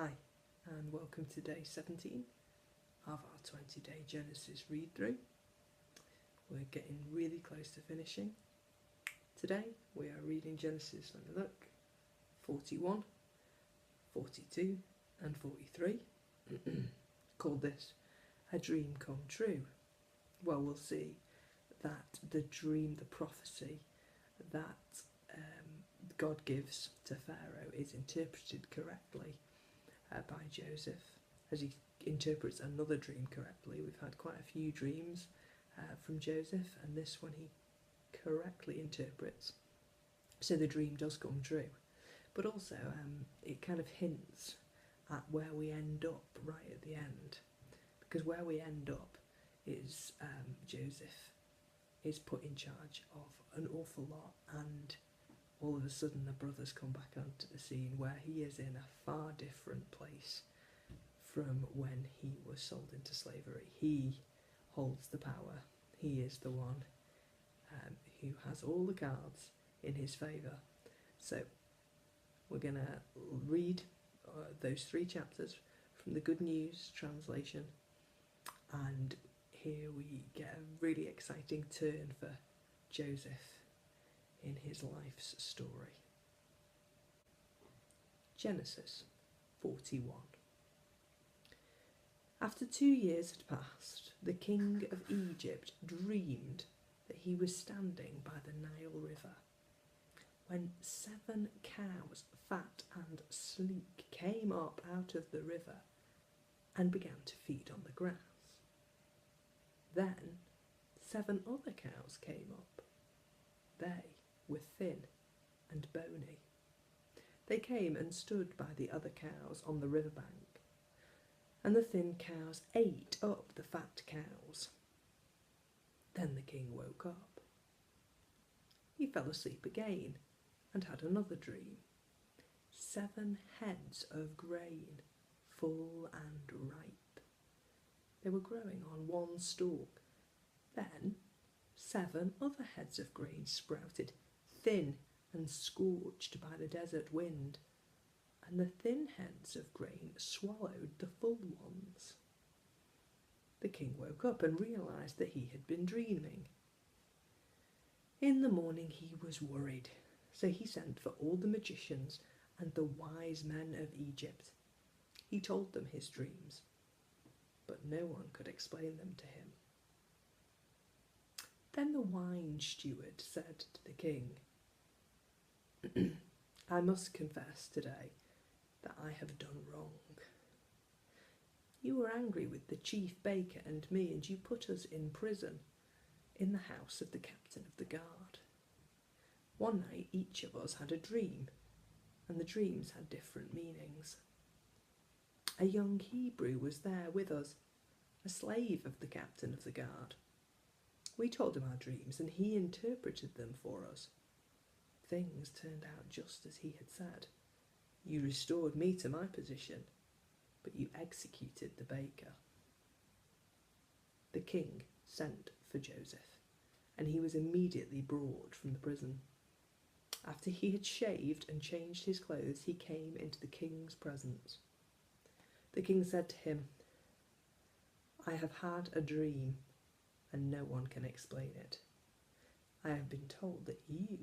Hi, and welcome to day 17 of our 20-day Genesis read through. We're getting really close to finishing. Today we are reading Genesis, let me look, 41, 42 and 43. Called this A Dream Come True. Well, we'll see that the dream, the prophecy that God gives to Pharaoh is interpreted correctly by Joseph, as he interprets another dream correctly. We've had quite a few dreams from Joseph, and this one he correctly interprets. So the dream does come true. But also it kind of hints at where we end up right at the end. Because where we end up is Joseph is put in charge of an awful lot, and all of a sudden the brothers come back onto the scene where he is in a far different place from when he was sold into slavery. He holds the power. He is the one who has all the cards in his favour. So we're going to read those 3 chapters from the Good News translation, and here we get a really exciting turn for Joseph in his life's story. Genesis 41. After 2 years had passed, the king of Egypt dreamed that he was standing by the Nile River, when 7 cows, fat and sleek, came up out of the river and began to feed on the grass. Then 7 other cows came up. They were thin and bony. They came and stood by the other cows on the riverbank, and the thin cows ate up the fat cows. Then the king woke up. He fell asleep again and had another dream. 7 heads of grain, full and ripe. They were growing on one stalk. Then 7 other heads of grain sprouted, thin and scorched by the desert wind, and the thin heads of grain swallowed the full ones. The king woke up and realised that he had been dreaming. In the morning he was worried, so he sent for all the magicians and the wise men of Egypt. He told them his dreams, but no one could explain them to him. Then the wine steward said to the king, I must confess today that I have done wrong. You were angry with the chief baker and me, and you put us in prison in the house of the captain of the guard. One night each of us had a dream, and the dreams had different meanings. A young Hebrew was there with us, a slave of the captain of the guard. We told him our dreams, and he interpreted them for us. Things turned out just as he had said. You restored me to my position, but you executed the baker. The king sent for Joseph, and he was immediately brought from the prison. After he had shaved and changed his clothes, he came into the king's presence. The king said to him, I have had a dream, and no one can explain it. I have been told that you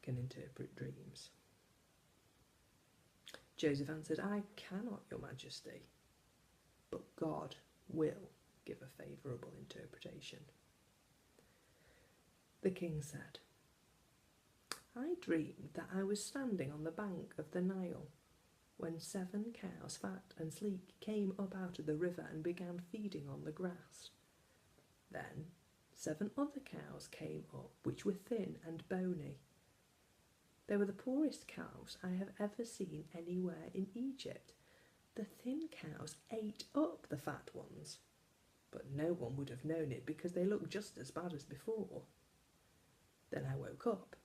can interpret dreams. Joseph answered, I cannot, your majesty, but God will give a favourable interpretation. The king said, I dreamed that I was standing on the bank of the Nile when 7 cows, fat and sleek, came up out of the river and began feeding on the grass. Then 7 other cows came up, which were thin and bony. They were the poorest cows I have ever seen anywhere in Egypt. The thin cows ate up the fat ones, but no one would have known it because they looked just as bad as before. Then I woke up.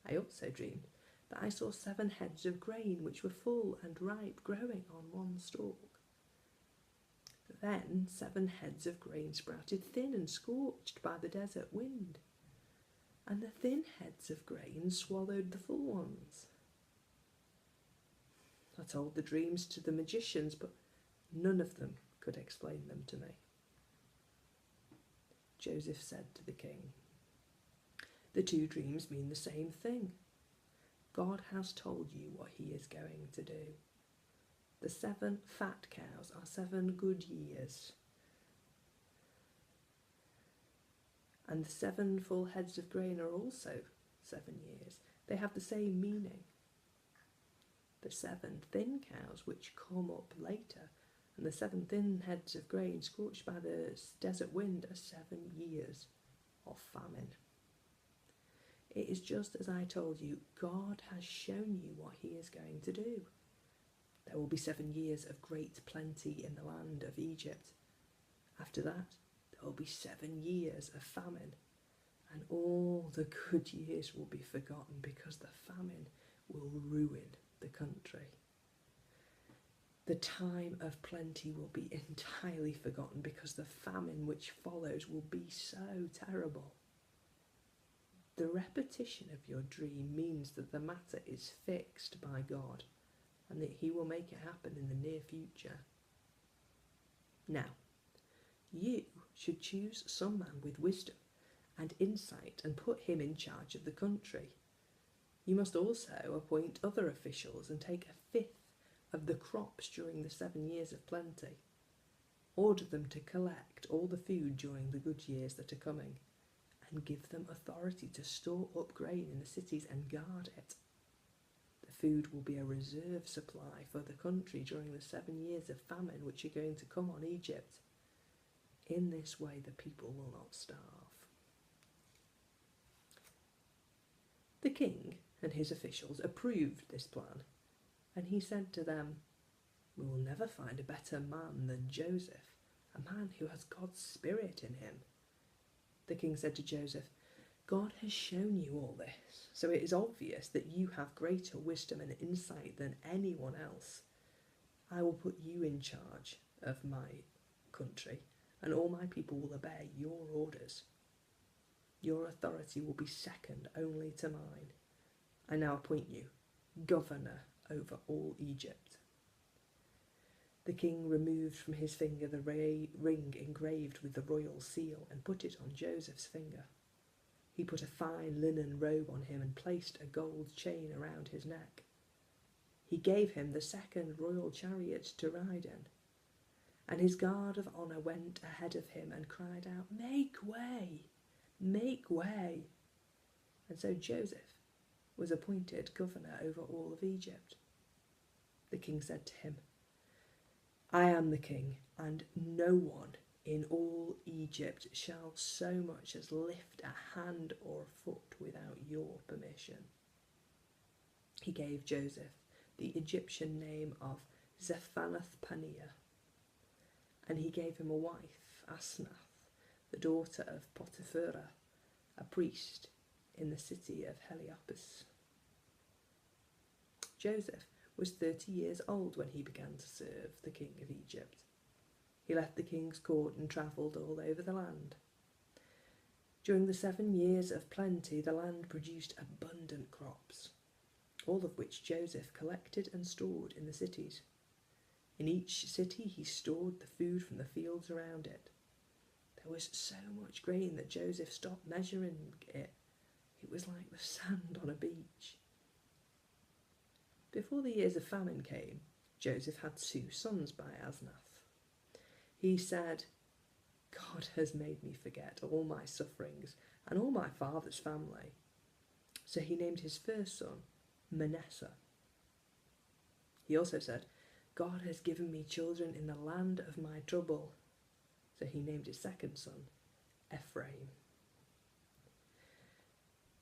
I also dreamed that I saw 7 heads of grain which were full and ripe, growing on one stalk. Then 7 heads of grain sprouted, thin and scorched by the desert wind, and the thin heads of grain swallowed the full ones. I told the dreams to the magicians, but none of them could explain them to me. Joseph said to the king, "The two dreams mean the same thing. God has told you what he is going to do. The 7 fat cows are 7 good years, and the 7 full heads of grain are also 7 years. They have the same meaning. The 7 thin cows which come up later, and the 7 thin heads of grain scorched by the desert wind are 7 years of famine. It is just as I told you. God has shown you what he is going to do. There will be 7 years of great plenty in the land of Egypt. After that, there will be 7 years of famine, and all the good years will be forgotten because the famine will ruin the country. The time of plenty will be entirely forgotten because the famine which follows will be so terrible. The repetition of your dream means that the matter is fixed by God and that he will make it happen in the near future. Now, you should choose some man with wisdom and insight and put him in charge of the country. You must also appoint other officials and take 1/5 of the crops during the 7 years of plenty. Order them to collect all the food during the good years that are coming, and give them authority to store up grain in the cities and guard it. The food will be a reserve supply for the country during the 7 years of famine which are going to come on Egypt. In this way the people will not starve." The king and his officials approved this plan, and he said to them, "We will never find a better man than Joseph, a man who has God's Spirit in him." The king said to Joseph, "God has shown you all this, so it is obvious that you have greater wisdom and insight than anyone else. I will put you in charge of my country, and all my people will obey your orders. Your authority will be second only to mine. I now appoint you governor over all Egypt." The king removed from his finger the ring engraved with the royal seal and put it on Joseph's finger. He put a fine linen robe on him and placed a gold chain around his neck. He gave him the 2nd royal chariot to ride in, and his guard of honour went ahead of him and cried out, "Make way! Make way!" And so Joseph was appointed governor over all of Egypt. The king said to him, "I am the king, and no one in all Egypt shall so much as lift a hand or foot without your permission." He gave Joseph the Egyptian name of Zephanath-Paneah, and he gave him a wife, Asnath, the daughter of Potipherah, a priest in the city of Heliopolis. Joseph was 30 years old when he began to serve the king of Egypt. He left the king's court and travelled all over the land. During the 7 years of plenty, the land produced abundant crops, all of which Joseph collected and stored in the cities. In each city he stored the food from the fields around it. There was so much grain that Joseph stopped measuring it. It was like the sand on a beach. Before the years of famine came, Joseph had 2 sons by Asnath. He said, "God has made me forget all my sufferings and all my father's family." So he named his first son Manasseh. He also said, "God has given me children in the land of my trouble." So he named his second son Ephraim.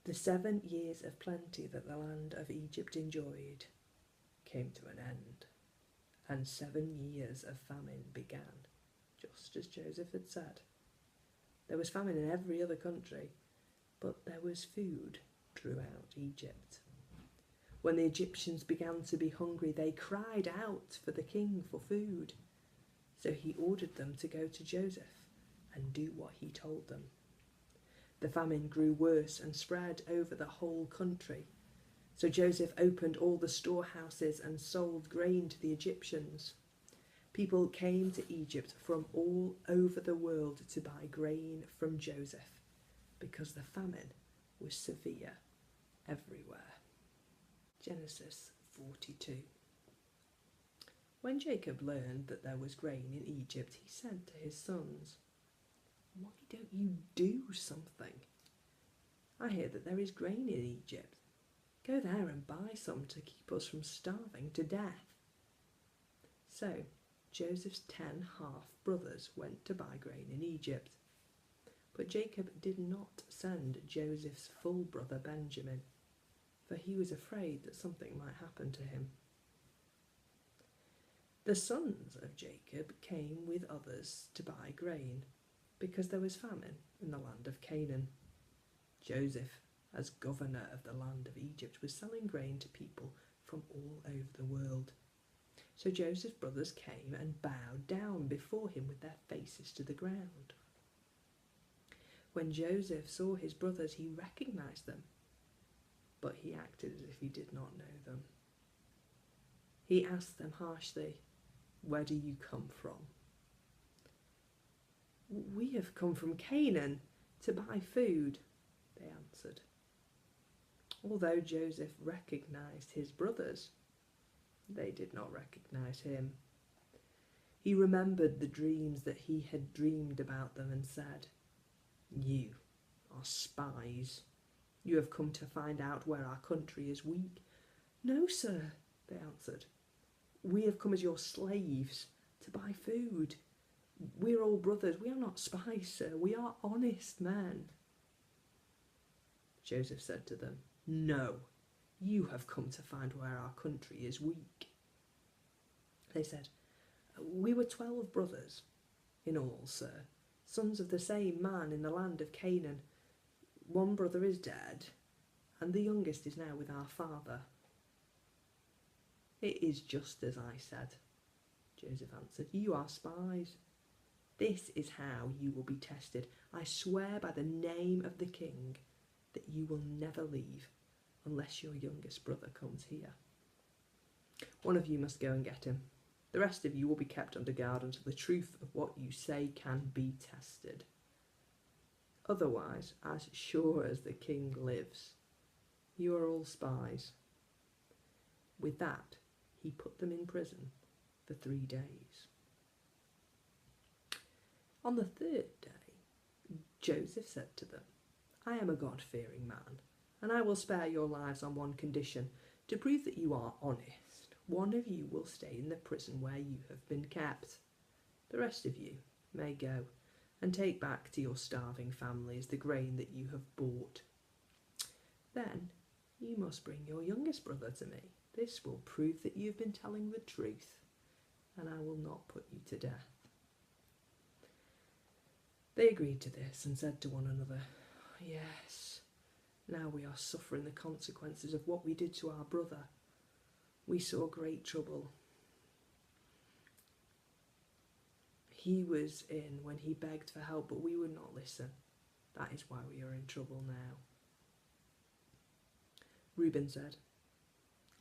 The 7 years of plenty that the land of Egypt enjoyed came to an end, and 7 years of famine began, just as Joseph had said. There was famine in every other country, but there was food throughout Egypt. When the Egyptians began to be hungry, they cried out for the king for food. So he ordered them to go to Joseph and do what he told them. The famine grew worse and spread over the whole country. So Joseph opened all the storehouses and sold grain to the Egyptians. People came to Egypt from all over the world to buy grain from Joseph because the famine was severe everywhere. Genesis 42. When Jacob learned that there was grain in Egypt, he said to his sons, "Why don't you do something? I hear that there is grain in Egypt. Go there and buy some to keep us from starving to death." So Joseph's 10 half-brothers went to buy grain in Egypt. But Jacob did not send Joseph's full brother Benjamin, for he was afraid that something might happen to him. The sons of Jacob came with others to buy grain, because there was famine in the land of Canaan. Joseph, as governor of the land of Egypt, was selling grain to people from all over the world. So Joseph's brothers came and bowed down before him with their faces to the ground. When Joseph saw his brothers, he recognized them, but he acted as if he did not know them. He asked them harshly, "Where do you come from?" "We have come from Canaan to buy food," they answered. Although Joseph recognized his brothers, they did not recognize him. He remembered the dreams that he had dreamed about them and said, "You are spies. You have come to find out where our country is weak." "No, sir," they answered. "We have come as your slaves to buy food. We are all brothers. We are not spies, sir. We are honest men." Joseph said to them, "No, you have come to find where our country is weak." They said, "We were 12 brothers in all, sir, sons of the same man in the land of Canaan. One brother is dead, and the youngest is now with our father." "It is just as I said," Joseph answered. "You are spies. This is how you will be tested. I swear by the name of the king that you will never leave unless your youngest brother comes here. One of you must go and get him. The rest of you will be kept under guard until the truth of what you say can be tested. Otherwise, as sure as the king lives, you are all spies." With that, he put them in prison for 3 days. On the 3rd day, Joseph said to them, "I am a God-fearing man, and I will spare your lives on one condition. To prove that you are honest, one of you will stay in the prison where you have been kept. The rest of you may go and take back to your starving families the grain that you have bought. Then you must bring your youngest brother to me. This will prove that you have been telling the truth, and I will not put you to death." They agreed to this and said to one another, "Yes, now we are suffering the consequences of what we did to our brother. We saw great trouble he was in when he begged for help, but we would not listen. That is why we are in trouble now." Reuben said,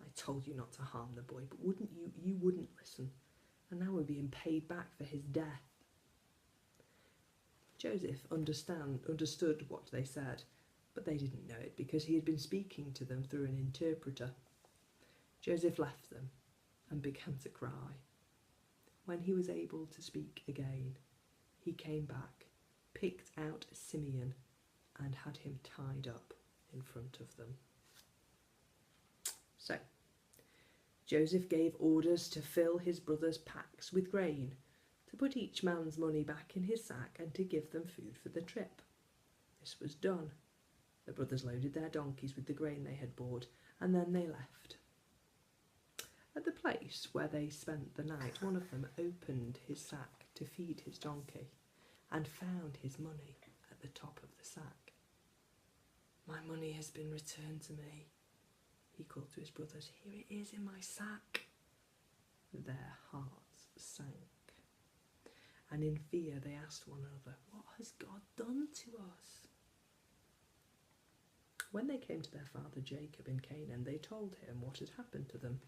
"I told you not to harm the boy, but you wouldn't listen, and now we're being paid back for his death." Joseph understood what they said, but they didn't know it because he had been speaking to them through an interpreter. Joseph left them and began to cry. When he was able to speak again, he came back, picked out Simeon, and had him tied up in front of them. So Joseph gave orders to fill his brothers' packs with grain, to put each man's money back in his sack, and to give them food for the trip. This was done. The brothers loaded their donkeys with the grain they had bought, and then they left. At the place where they spent the night, one of them opened his sack to feed his donkey and found his money at the top of the sack. "My money has been returned to me," he called to his brothers. "Here it is in my sack." Their hearts sank, and in fear they asked one another, "What has God done to us?" When they came to their father Jacob in Canaan, they told him what had happened to them.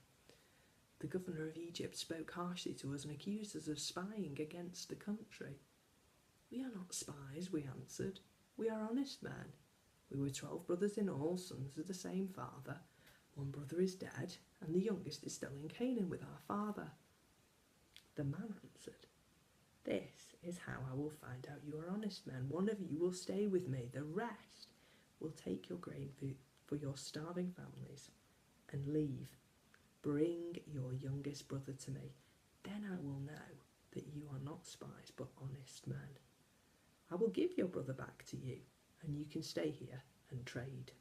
The governor of Egypt spoke harshly to us and accused us of spying against the country. We are not spies, we answered. We are honest men. We were 12 brothers in all, sons of the same father. One brother is dead, and the youngest is still in Canaan with our father. The man answered, This is how I will find out you are honest men. One of you will stay with me, the rest will take your grain for your starving families and leave. Bring your youngest brother to me. Then I will know that you are not spies but honest men. I will give your brother back to you, and you can stay here and trade.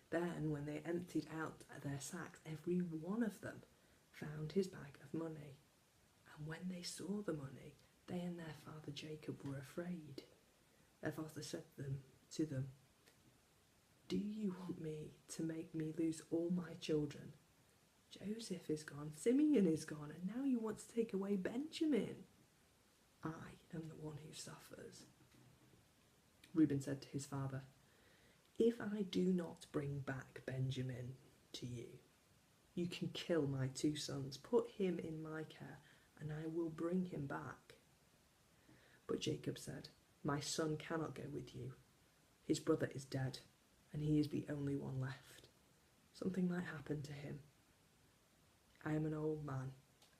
Then, when they emptied out their sacks, every one of them found his bag of money. And when they saw the money, they and their father Jacob were afraid. Their father said to them, Do you want me to make me lose all my children? Joseph is gone, Simeon is gone, and now you want to take away Benjamin. I am the one who suffers. Reuben said to his father, If I do not bring back Benjamin to you, you can kill my 2 sons, put him in my care, and I will bring him back. But Jacob said, My son cannot go with you. His brother is dead, and he is the only one left. Something might happen to him. I am an old man,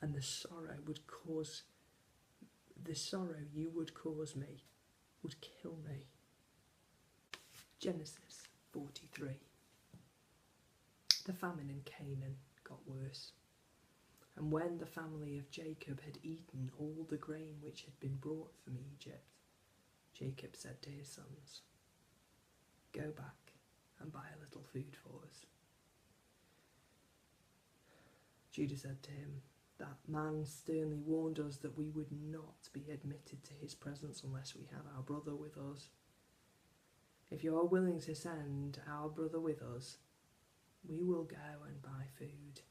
and the sorrow you would cause me would kill me. Genesis 43. The famine in Canaan got worse. And when the family of Jacob had eaten all the grain which had been brought from Egypt, Jacob said to his sons, Go back and buy a little food for us. Judah said to him, That man sternly warned us that we would not be admitted to his presence unless we had our brother with us. If you are willing to send our brother with us, we will go and buy food.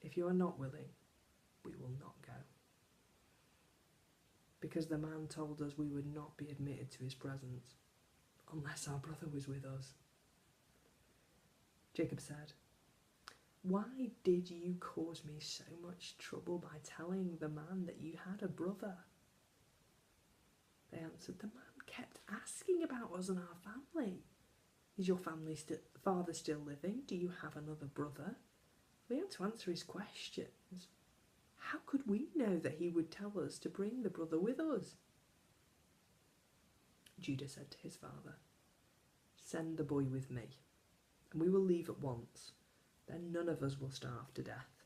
If you are not willing, we will not go. Because the man told us we would not be admitted to his presence unless our brother was with us. Jacob said, Why did you cause me so much trouble by telling the man that you had a brother? They answered, The man kept asking about us and our family. Is your father still living? Do you have another brother? We had to answer his questions. How could we know that he would tell us to bring the brother with us? Judah said to his father, Send the boy with me, and we will leave at once. Then none of us will starve to death.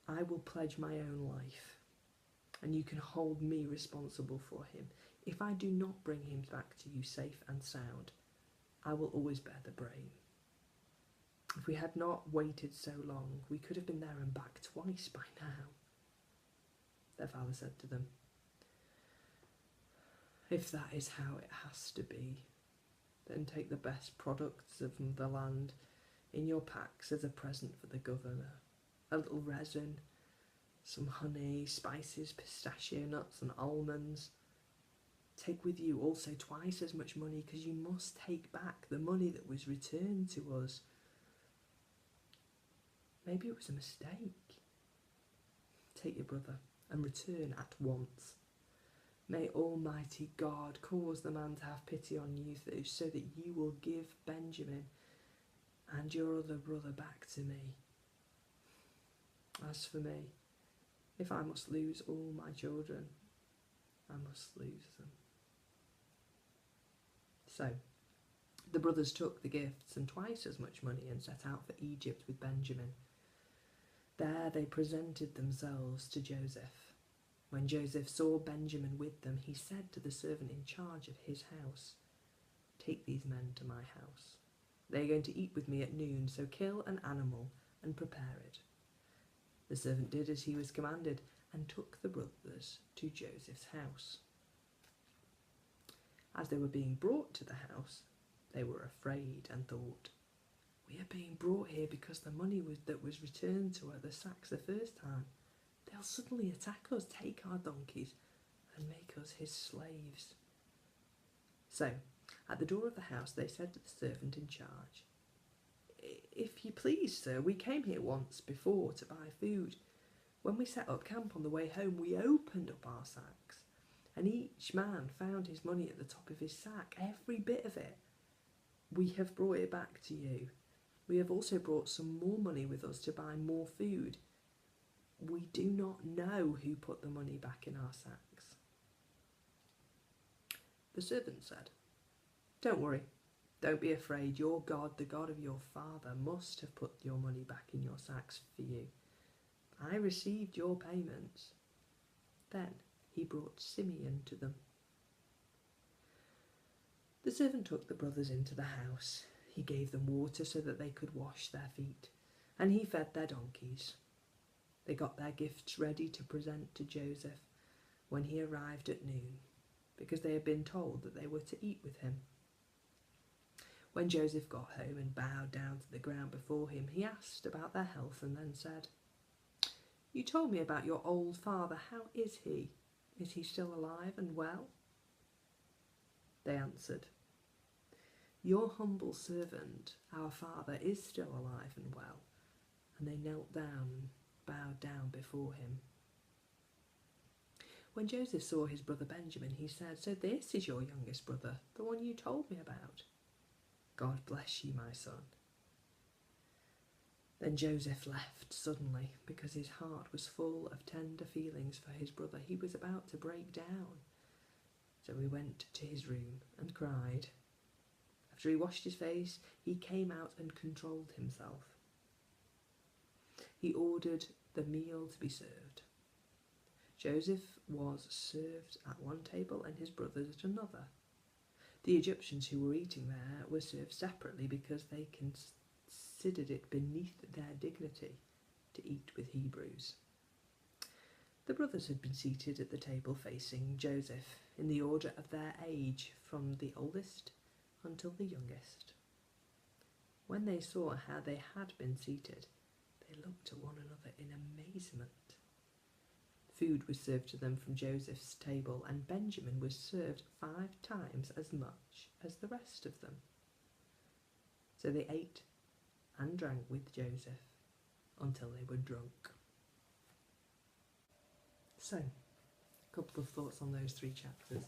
I will pledge my own life, and you can hold me responsible for him. If I do not bring him back to you safe and sound, I will always bear the blame. If we had not waited so long, we could have been there and back twice by now. Their father said to them, If that is how it has to be, then take the best products of the land in your packs as a present for the governor. A little resin, some honey, spices, pistachio nuts and almonds. Take with you also twice as much money, because you must take back the money that was returned to us. Maybe it was a mistake. Take your brother and return at once. May Almighty God cause the man to have pity on you, so that you will give Benjamin and your other brother back to me. As for me, if I must lose all my children, I must lose them. So the brothers took the gifts and twice as much money and set out for Egypt with Benjamin. There they presented themselves to Joseph. When Joseph saw Benjamin with them, he said to the servant in charge of his house, Take these men to my house. They are going to eat with me at noon, so kill an animal and prepare it. The servant did as he was commanded and took the brothers to Joseph's house. As they were being brought to the house, they were afraid and thought, We are being brought here because the money that was returned to our the sacks the first time. They'll suddenly attack us, take our donkeys, and make us his slaves. So, At the door of the house they said to the servant in charge, "If you please, sir, we came here once before to buy food. When we set up camp on the way home, we opened up our sacks, and each man found his money at the top of his sack, every bit of it. We have brought it back to you. We have also brought some more money with us to buy more food. We do not know who put the money back in our sacks." The servant said, "Don't worry. Don't be afraid. Your God, the God of your father, must have put your money back in your sacks for you. I received your payments." Then he brought Simeon to them. The servant took the brothers into the house. He gave them water so that they could wash their feet, and he fed their donkeys. They got their gifts ready to present to Joseph when he arrived at noon, because they had been told that they were to eat with him. When Joseph got home and bowed down to the ground before him, he asked about their health and then said, "You told me about your old father. How is he? Is he still alive and well?" They answered, "Your humble servant, our father, is still alive and well." And they knelt down and bowed down before him. When Joseph saw his brother Benjamin, he said, "So this is your youngest brother, the one you told me about? God bless you, my son." Then Joseph left suddenly because his heart was full of tender feelings for his brother. He was about to break down. So he went to his room and cried. After he washed his face, he came out and controlled himself. He ordered the meal to be served. Joseph was served at one table and his brothers at another. The Egyptians who were eating there were served separately because they considered it beneath their dignity to eat with Hebrews. The brothers had been seated at the table facing Joseph in the order of their age, from the oldest until the youngest. When they saw how they had been seated, they looked at one another in amazement. Food was served to them from Joseph's table, and Benjamin was served 5 times as much as the rest of them. So they ate and drank with Joseph until they were drunk. So, a couple of thoughts on those 3 chapters.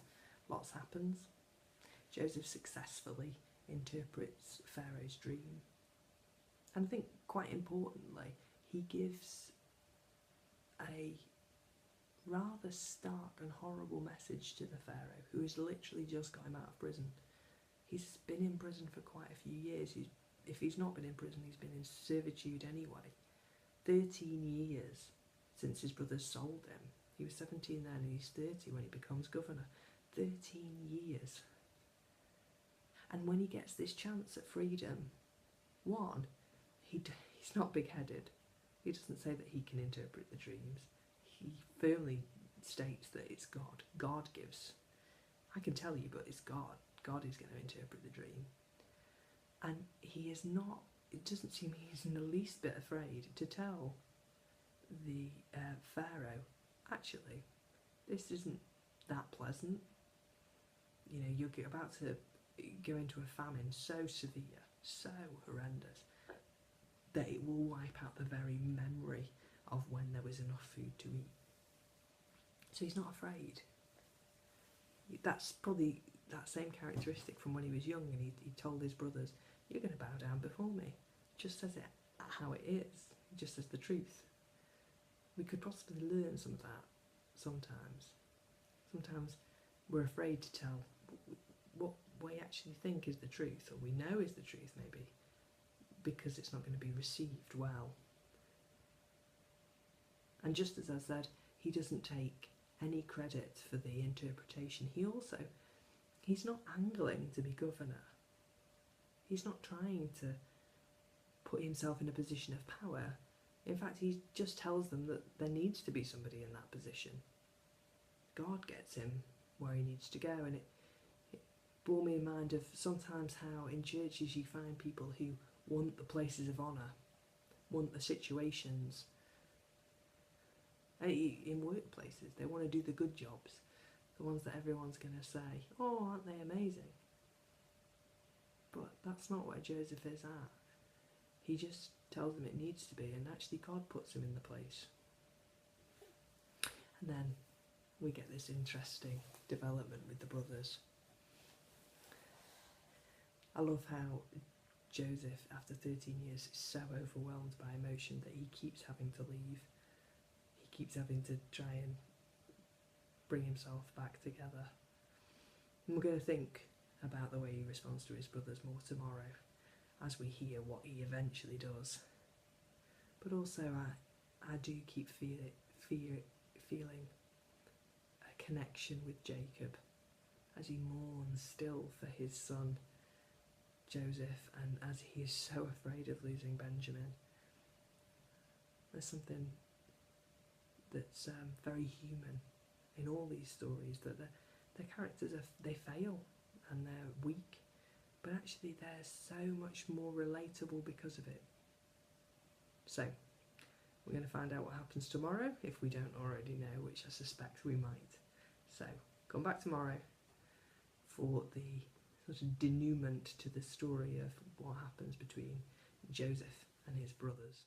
Lots happens. Joseph successfully interprets Pharaoh's dream. And I think, quite importantly, he gives a rather stark and horrible message to the Pharaoh, who has literally just got him out of prison. He's been in prison for quite a few years. If he's not been in prison, he's been in servitude anyway. 13 years since his brothers sold him. He was 17 then and he's 30 when he becomes governor. 13 years. And when he gets this chance at freedom, one, he's not big-headed. He doesn't say that he can interpret the dreams. He firmly states that it's God. God gives. I can tell you, but it's God. God is going to interpret the dream. And he is not, it doesn't seem he's in the least bit afraid to tell the Pharaoh, actually, this isn't that pleasant. You know, you're about to go into a famine so severe, so horrendous, that it will wipe out the very memory of when there was enough food to eat. So he's not afraid. That's probably that same characteristic from when he was young, and he told his brothers, "You're going to bow down before me." Just says it how it is. He just says the truth. We could possibly learn some of that sometimes. Sometimes we're afraid to tell what we actually think is the truth, or we know is the truth maybe, because it's not going to be received well. And just as I said, he doesn't take any credit for the interpretation. He's not angling to be governor. He's not trying to put himself in a position of power. In fact, he just tells them that there needs to be somebody in that position. God gets him where he needs to go, and it brought me in mind of sometimes how in churches you find people who want the places of honour, want the situations. In workplaces, they want to do the good jobs, the ones that everyone's going to say, "Oh, aren't they amazing?" that's not where Joseph is at. He just tells him it needs to be, and actually God puts him in the place. And then we get this interesting development with the brothers. I love how Joseph, after 13 years, is so overwhelmed by emotion that he keeps having to leave. He keeps having to try and bring himself back together. And we're going to think about the way he responds to his brothers more tomorrow, as we hear what he eventually does. But also I do keep feeling a connection with Jacob as he mourns still for his son Joseph, and as he is so afraid of losing Benjamin. There's something that's very human in all these stories, that the characters they fail and they're weak, but actually they're so much more relatable because of it. So we're going to find out what happens tomorrow, if we don't already know, which I suspect we might. So come back tomorrow for the sort of denouement to the story of what happens between Joseph and his brothers.